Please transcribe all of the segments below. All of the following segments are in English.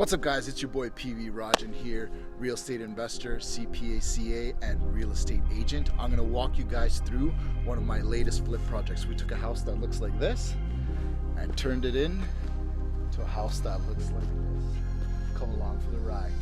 What's up guys, it's your boy PV Rajan here, real estate investor, CPA, CA, and real estate agent. I'm gonna walk you guys through one of my latest flip projects. We took a house that looks like this and turned it in to a house that looks like this. Come along for the ride.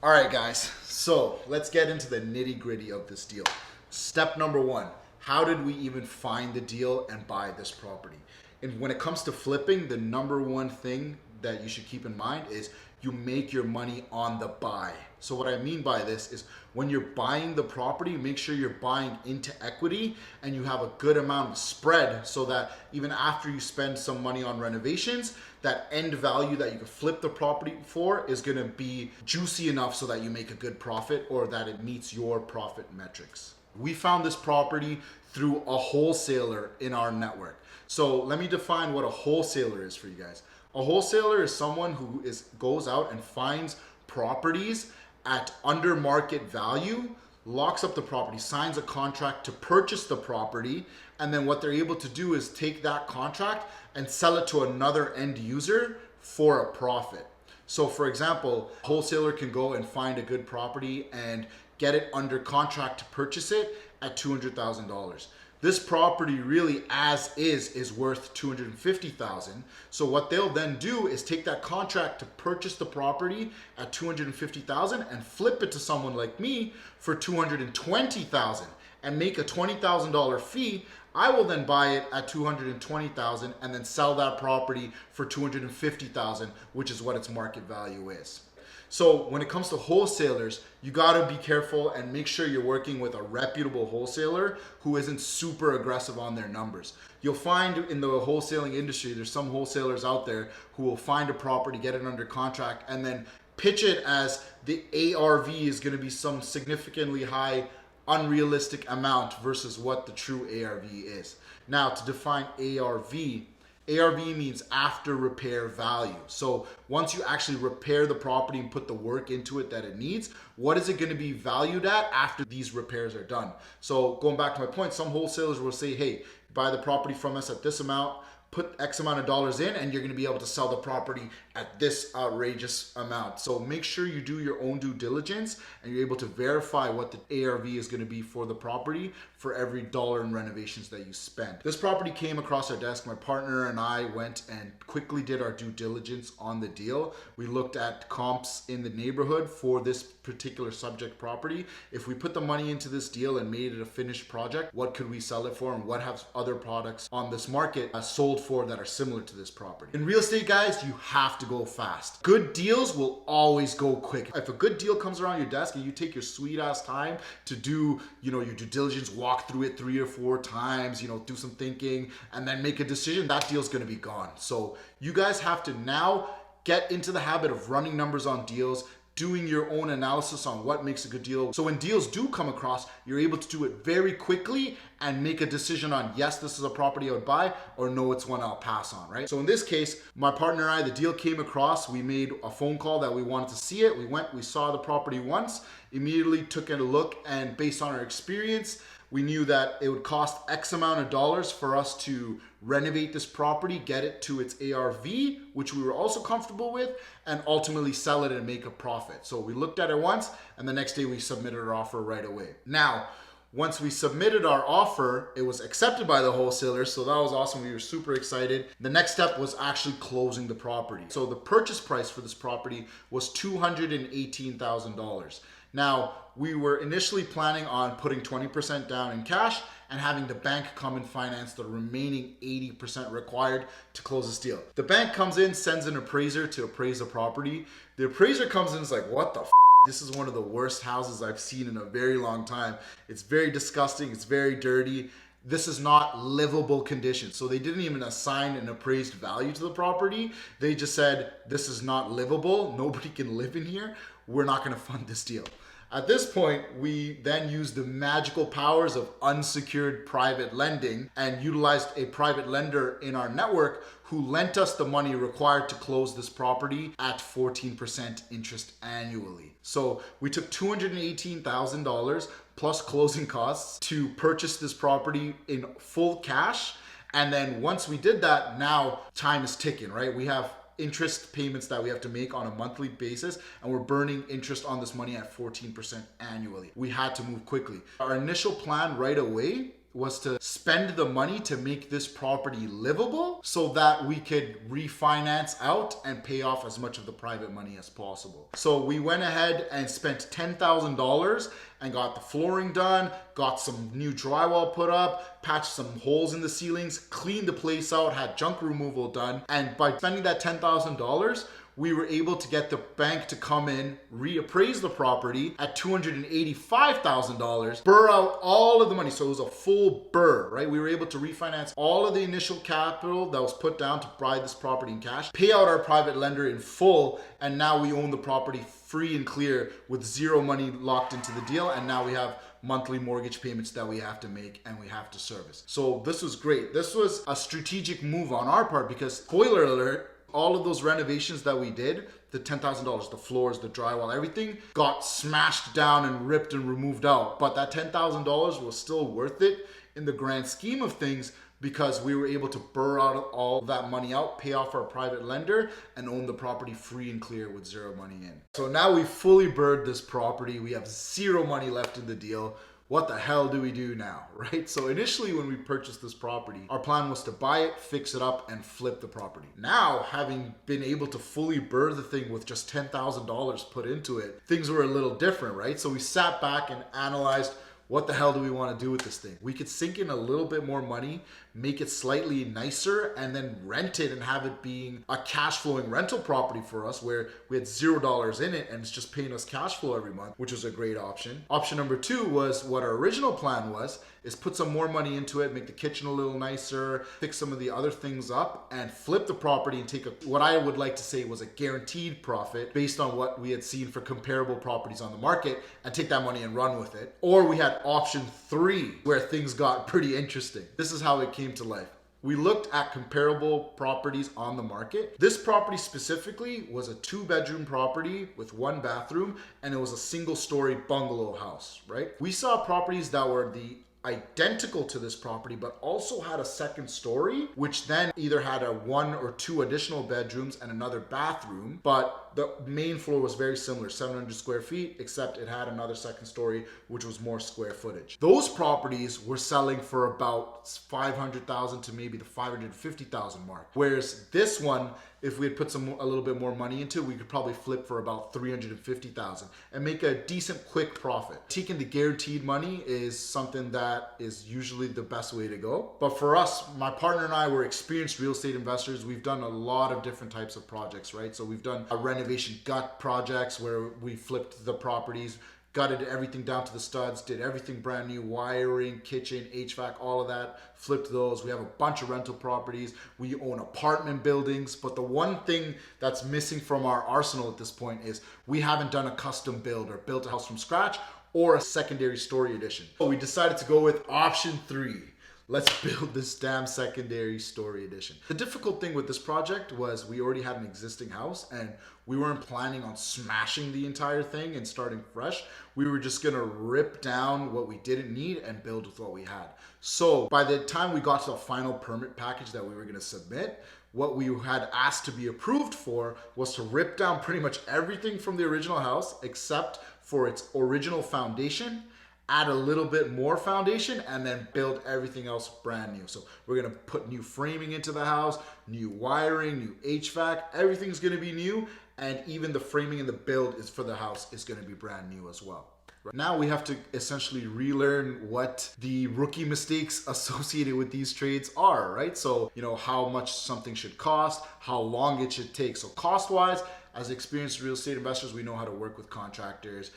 Alright guys, so let's get into the nitty gritty of this deal. Step number one, how did we even find the deal and buy this property? And when it comes to flipping, the number one thing that you should keep in mind is you make your money on the buy. So what I mean by this is when you're buying the property, make sure you're buying into equity and you have a good amount of spread so that even after you spend some money on renovations, that end value that you can flip the property for is gonna be juicy enough so that you make a good profit or that it meets your profit metrics. We found this property through a wholesaler in our network. So let me define what a wholesaler is for you guys. A wholesaler is someone who goes out and finds properties at under market value, locks up the property, signs a contract to purchase the property, and then what they're able to do is take that contract and sell it to another end user for a profit. So for example, a wholesaler can go and find a good property and get it under contract to purchase it at $200,000. This property really as is worth $250,000. So what they'll then do is take that contract to purchase the property at $250,000 and flip it to someone like me for $220,000 and make a $20,000 fee. I will then buy it at $220,000 and then sell that property for $250,000, which is what its market value is. So when it comes to wholesalers, you gotta be careful and make sure you're working with a reputable wholesaler who isn't super aggressive on their numbers. You'll find in the wholesaling industry, there's some wholesalers out there who will find a property, get it under contract, and then pitch it as the ARV is gonna be some significantly high, unrealistic amount versus what the true ARV is. Now, to define ARV means after repair value. So once you actually repair the property and put the work into it that it needs, what is it going to be valued at after these repairs are done? So going back to my point, some wholesalers will say, hey, buy the property from us at this amount, put X amount of dollars in, and you're going to be able to sell the property at this outrageous amount. So make sure you do your own due diligence and you're able to verify what the ARV is going to be for the property for every dollar in renovations that you spend. This property came across our desk. My partner and I went and quickly did our due diligence on the deal. We looked at comps in the neighborhood for this particular subject property. If we put the money into this deal and made it a finished project, what could we sell it for and what have other products on this market sold for that are similar to this property? In real estate, guys, you have to go fast. Good deals will always go quick. If a good deal comes around your desk and you take your sweet ass time to do, your due diligence, walk through it 3 or 4 times, do some thinking and then make a decision, that deal's gonna be gone. So you guys have to now get into the habit of running numbers on deals, doing your own analysis on what makes a good deal. So when deals do come across, you're able to do it very quickly and make a decision on, yes, this is a property I would buy, or no, it's one I'll pass on, right? So in this case, my partner and I, the deal came across, we made a phone call that we wanted to see it. We went, we saw the property once, immediately took a look, and based on our experience, we knew that it would cost X amount of dollars for us to renovate this property, get it to its ARV, which we were also comfortable with, and ultimately sell it and make a profit. So we looked at it once, and the next day we submitted our offer right away. Now, once we submitted our offer, it was accepted by the wholesaler, so that was awesome. We were super excited. The next step was actually closing the property. So the purchase price for this property was $218,000. Now, we were initially planning on putting 20% down in cash and having the bank come and finance the remaining 80% required to close this deal. The bank comes in, sends an appraiser to appraise the property. The appraiser comes in and is like, what the f***? This is one of the worst houses I've seen in a very long time. It's very disgusting, it's very dirty. This is not livable condition. So they didn't even assign an appraised value to the property. They just said, this is not livable. Nobody can live in here. we're not going to fund this deal. At this point, we then used the magical powers of unsecured private lending and utilized a private lender in our network who lent us the money required to close this property at 14% interest annually. So we took $218,000 plus closing costs to purchase this property in full cash. And then once we did that, now time is ticking, right? We have interest payments that we have to make on a monthly basis, and we're burning interest on this money at 14% annually. We had to move quickly. Our initial plan right away was to spend the money to make this property livable so that we could refinance out and pay off as much of the private money as possible. So we went ahead and spent $10,000 and got the flooring done, got some new drywall put up, patched some holes in the ceilings, cleaned the place out, had junk removal done. And by spending that $10,000, we were able to get the bank to come in, reappraise the property at $285,000, burr out all of the money. So it was a full burr, right? We were able to refinance all of the initial capital that was put down to buy this property in cash, pay out our private lender in full, and now we own the property free and clear with zero money locked into the deal. And now we have monthly mortgage payments that we have to make and we have to service. So this was great. This was a strategic move on our part because, spoiler alert, all of those renovations that we did, the $10,000, the floors, the drywall, everything got smashed down and ripped and removed out. But that $10,000 was still worth it in the grand scheme of things because we were able to burr out all that money out, pay off our private lender, and own the property free and clear with zero money in. So now we've fully burred this property. We have zero money left in the deal. What the hell do we do now, right? So initially when we purchased this property, our plan was to buy it, fix it up, and flip the property. Now, having been able to fully burr the thing with just $10,000 put into it, things were a little different, right? So we sat back and analyzed, what the hell do we want to do with this thing? We could sink in a little bit more money, make it slightly nicer, and then rent it and have it being a cash flowing rental property for us where we had $0 in it and it's just paying us cash flow every month, which was a great option. Option number two was what our original plan was, is put some more money into it, make the kitchen a little nicer, fix some of the other things up, and flip the property and take what I would like to say was a guaranteed profit based on what we had seen for comparable properties on the market and take that money and run with it. Or we had option three where things got pretty interesting. This is how it came to life. We looked at comparable properties on the market. This property specifically was a 2-bedroom property with 1 bathroom, and it was a single-story bungalow house, right? We saw properties that were the identical to this property, but also had a second story, which then either had a 1 or 2 additional bedrooms and another bathroom, but the main floor was very similar, 700 square feet, except it had another second story, which was more square footage. Those properties were selling for about $500,000 to maybe the $550,000 mark. Whereas this one, if we had put a little bit more money into it, we could probably flip for about $350,000 and make a decent quick profit. Taking the guaranteed money is something that is usually the best way to go. But for us, my partner and I were experienced real estate investors. We've done a lot of different types of projects, right? So we've done a renovation gut projects where we flipped the properties, gutted everything down to the studs, did everything brand new, wiring, kitchen, HVAC, all of that, flipped those. We have a bunch of rental properties. We own apartment buildings. But the one thing that's missing from our arsenal at this point is we haven't done a custom build or built a house from scratch or a secondary story addition. So we decided to go with option three. Let's build this damn secondary story addition. The difficult thing with this project was we already had an existing house and we weren't planning on smashing the entire thing and starting fresh. We were just gonna rip down what we didn't need and build with what we had. So by the time we got to the final permit package that we were gonna submit, what we had asked to be approved for was to rip down pretty much everything from the original house except for its original foundation, add a little bit more foundation, and then build everything else brand new. So we're gonna put new framing into the house, new wiring, new HVAC, everything's gonna be new, and even the framing and the build is for the house is gonna be brand new as well. Now we have to essentially relearn what the rookie mistakes associated with these trades are, right? So, how much something should cost, how long it should take. So cost-wise, as experienced real estate investors, we know how to work with contractors,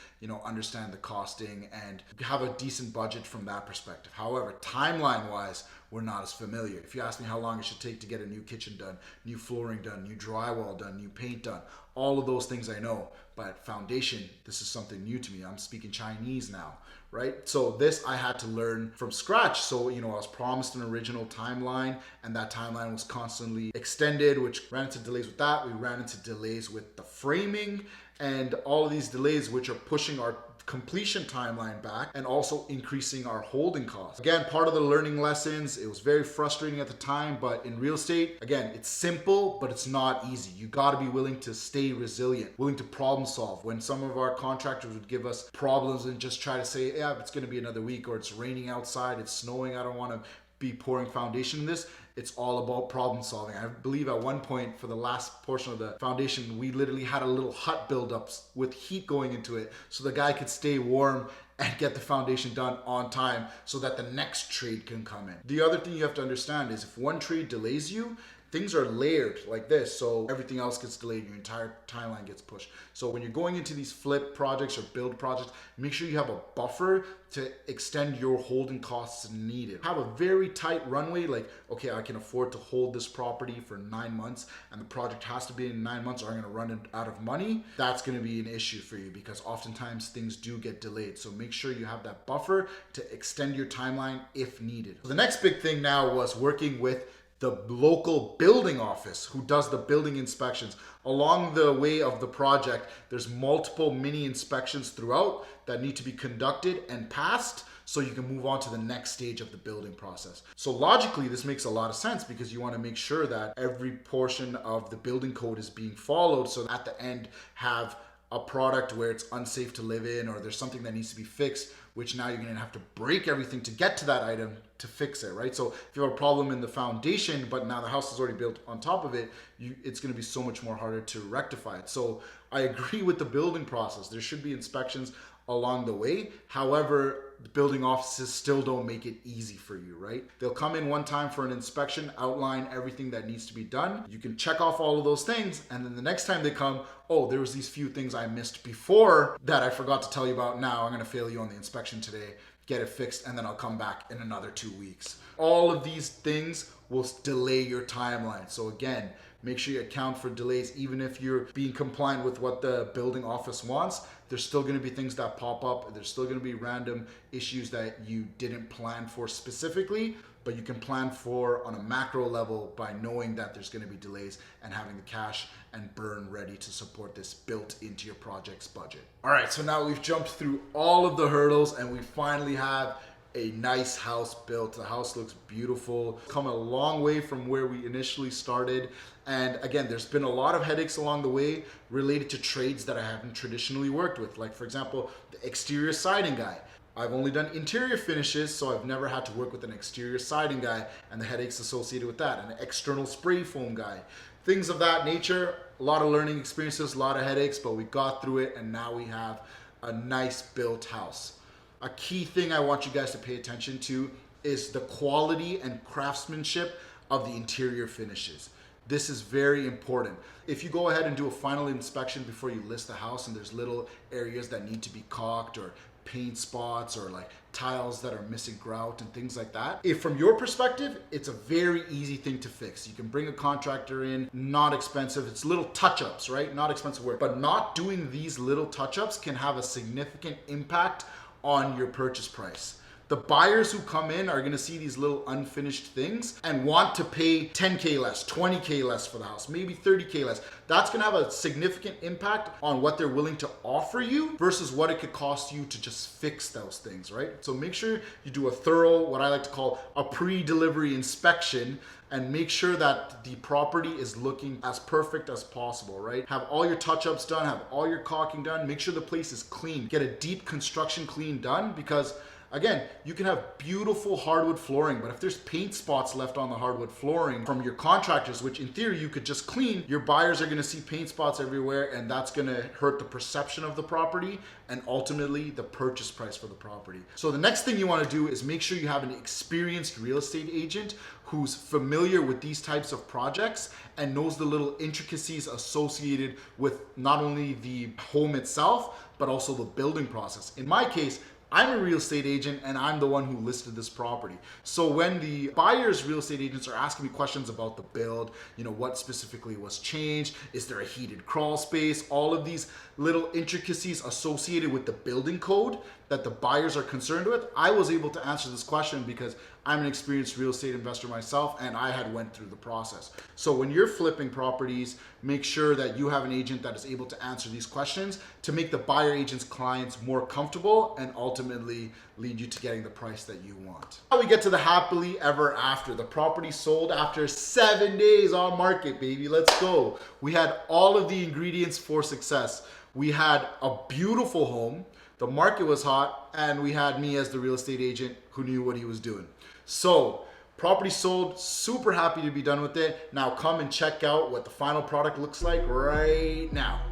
understand the costing and have a decent budget from that perspective. However, timeline-wise, we're not as familiar. If you ask me how long it should take to get a new kitchen done, new flooring done, new drywall done, new paint done, all of those things I know. But foundation, this is something new to me. I'm speaking Chinese now, right? So this I had to learn from scratch. So, I was promised an original timeline, and that timeline was constantly extended, which ran into delays with that. We ran into delays with the framing, and all of these delays, which are pushing our completion timeline back and also increasing our holding costs. Again, part of the learning lessons, it was very frustrating at the time, but in real estate, again, it's simple, but it's not easy. You gotta be willing to stay resilient, willing to problem solve. When some of our contractors would give us problems and just try to say, yeah, it's gonna be another week, or it's raining outside, it's snowing, I don't wanna be pouring foundation in this. It's all about problem solving. I believe at one point for the last portion of the foundation, we literally had a little hut buildups with heat going into it so the guy could stay warm and get the foundation done on time so that the next trade can come in. The other thing you have to understand is if one trade delays you, things are layered like this, so everything else gets delayed, your entire timeline gets pushed. So when you're going into these flip projects or build projects, make sure you have a buffer to extend your holding costs needed. Have a very tight runway, like, okay, I can afford to hold this property for 9 months and the project has to be in 9 months or I'm gonna run out of money. That's gonna be an issue for you because oftentimes things do get delayed. So make sure you have that buffer to extend your timeline if needed. So the next big thing now was working with the local building office who does the building inspections. Along the way of the project, there's multiple mini inspections throughout that need to be conducted and passed so you can move on to the next stage of the building process. So logically, this makes a lot of sense because you want to make sure that every portion of the building code is being followed so at the end have a product where it's unsafe to live in or there's something that needs to be fixed, which now you're going to have to break everything to get to that item to fix it, right? So if you have a problem in the foundation, but now the house is already built on top of it, it's going to be so much more harder to rectify it. So I agree with the building process. There should be inspections along the way. However, the building offices still don't make it easy for you, right? They'll come in one time for an inspection, outline everything that needs to be done. You can check off all of those things, and then the next time they come, oh, there was these few things I missed before that I forgot to tell you about. Now I'm gonna fail you on the inspection today, get it fixed, and then I'll come back in another 2 weeks. All of these things will delay your timeline. So again, make sure you account for delays. Even if you're being compliant with what the building office wants, there's still going to be things that pop up. There's still going to be random issues that you didn't plan for specifically, but you can plan for on a macro level by knowing that there's going to be delays and having the cash and burn ready to support this built into your project's budget. All right, so now we've jumped through all of the hurdles and we finally have a nice house built. The house looks beautiful. It's come a long way from where we initially started. And again, there's been a lot of headaches along the way related to trades that I haven't traditionally worked with. Like for example, the exterior siding guy. I've only done interior finishes, so I've never had to work with an exterior siding guy and the headaches associated with that, and an external spray foam guy. Things of that nature, a lot of learning experiences, a lot of headaches, but we got through it and now we have a nice built house. A key thing I want you guys to pay attention to is the quality and craftsmanship of the interior finishes. This is very important. If you go ahead and do a final inspection before you list the house and there's little areas that need to be caulked or paint spots or like tiles that are missing grout and things like that, if from your perspective, it's a very easy thing to fix. You can bring a contractor in, not expensive. It's little touch-ups, right? Not expensive work, but not doing these little touch-ups can have a significant impact on your purchase price. The buyers who come in are gonna see these little unfinished things and want to pay 10K less, 20K less for the house, maybe 30K less. That's gonna have a significant impact on what they're willing to offer you versus what it could cost you to just fix those things, right? So make sure you do a thorough, what I like to call a pre-delivery inspection, and make sure that the property is looking as perfect as possible, right? Have all your touch-ups done, have all your caulking done, make sure the place is clean. Get a deep construction clean done because again, you can have beautiful hardwood flooring, but if there's paint spots left on the hardwood flooring from your contractors, which in theory you could just clean, your buyers are gonna see paint spots everywhere and that's gonna hurt the perception of the property and ultimately the purchase price for the property. So the next thing you wanna do is make sure you have an experienced real estate agent who's familiar with these types of projects and knows the little intricacies associated with not only the home itself, but also the building process. In my case, I'm a real estate agent and I'm the one who listed this property. So when the buyer's real estate agents are asking me questions about the build, what specifically was changed, is there a heated crawl space, all of these little intricacies associated with the building code that the buyers are concerned with, I was able to answer this question because I'm an experienced real estate investor myself and I had went through the process. So when you're flipping properties, make sure that you have an agent that is able to answer these questions to make the buyer agent's clients more comfortable and ultimately lead you to getting the price that you want. Now we get to the happily ever after. The property sold after 7 days on market, baby. Let's go. We had all of the ingredients for success. We had a beautiful home, the market was hot, and we had me as the real estate agent who knew what he was doing. So, property sold, super happy to be done with it. Now come and check out what the final product looks like right now.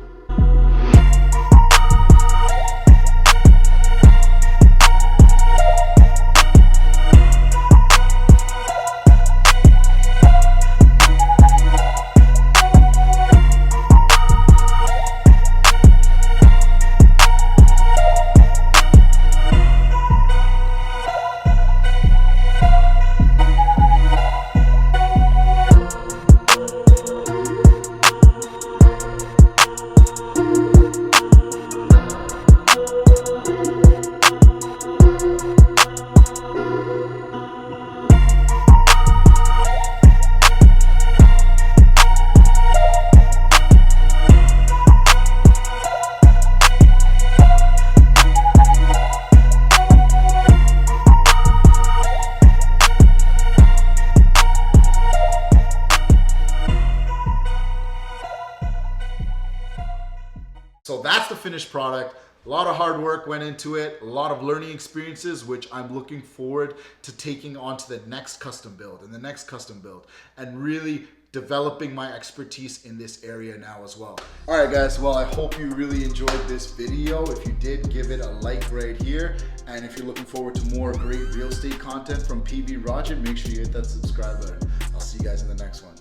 So that's the finished product. A lot of hard work went into it, a lot of learning experiences, which I'm looking forward to taking on to the next custom build and the next custom build and really developing my expertise in this area now as well. All right guys, well, I hope you really enjoyed this video. If you did, give it a like right here. And if you're looking forward to more great real estate content from PV Rajan, make sure you hit that subscribe button. I'll see you guys in the next one.